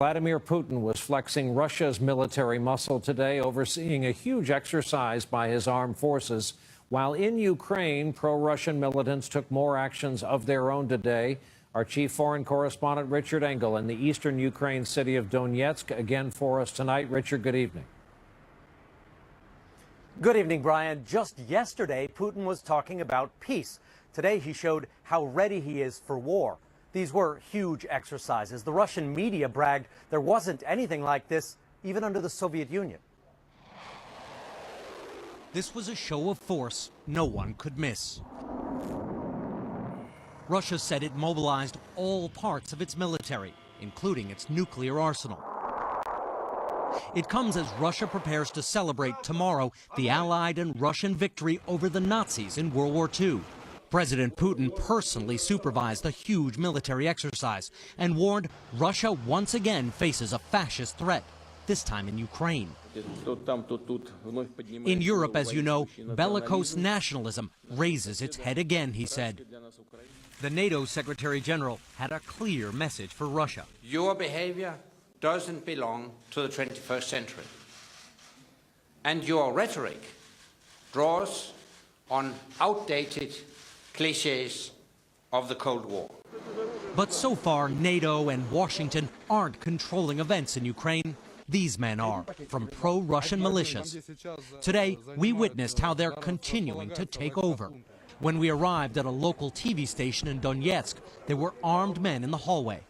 Vladimir Putin was flexing Russia's military muscle today, overseeing a huge exercise by his armed forces. While in Ukraine, pro-Russian militants took more actions of their own today. Our chief foreign correspondent, Richard Engel, in the eastern Ukraine city of Donetsk, again for us tonight. Richard, good evening. Good evening, Brian. Just yesterday, Putin was talking about peace. Today, he showed how ready he is for war. These were huge exercises. The Russian media bragged there wasn't anything like this even under the Soviet Union. This was a show of force no one could miss. Russia said it mobilized all parts of its military, including its nuclear arsenal. It comes as Russia prepares to celebrate tomorrow the Allied and Russian victory over the Nazis in World War II. President Putin personally supervised the huge military exercise and warned Russia once again faces a fascist threat, this time in Ukraine. In Europe, as you know, bellicose nationalism raises its head again, he said. The NATO Secretary General had a clear message for Russia. Your behavior doesn't belong to the 21st century. And your rhetoric draws on outdated cliches of the Cold War. But so far, NATO and Washington aren't controlling events in Ukraine. These men are, from pro-Russian militias. Today, we witnessed how they're continuing to take over. When we arrived at a local TV station in Donetsk, there were armed men in the hallway.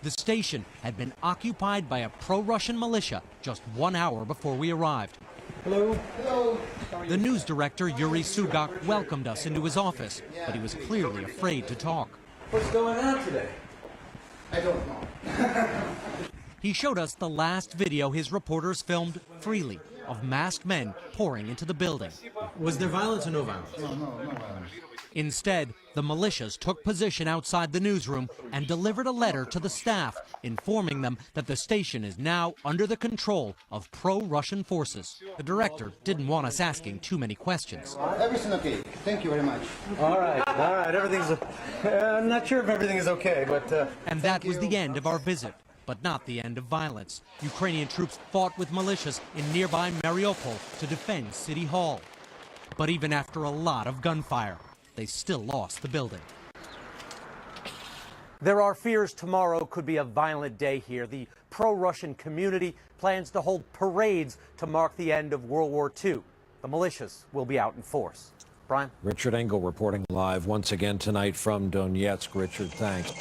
The station had been occupied by a pro-Russian militia just 1 hour before we arrived. Hello. Hello. The news director, Yuri Sugak, welcomed us into his office, but he was clearly afraid to talk. What's going on today? I don't know. He showed us the last video his reporters filmed freely of masked men pouring into the building. Was there violence or no violence? No violence. Instead, the militias took position outside the newsroom and delivered a letter to the staff, informing them that the station is now under the control of pro-Russian forces. The director didn't want us asking too many questions. Everything okay. Thank you very much. All right. Everything's. I'm not sure if everything is okay, but. And that was the end of our visit, but not the end of violence. Ukrainian troops fought with militias in nearby Mariupol to defend City Hall. But even after a lot of gunfire, they still lost the building. There are fears tomorrow could be a violent day here. The pro-Russian community plans to hold parades to mark the end of World War II. The militias will be out in force. Brian? Richard Engel reporting live once again tonight from Donetsk. Richard, thanks.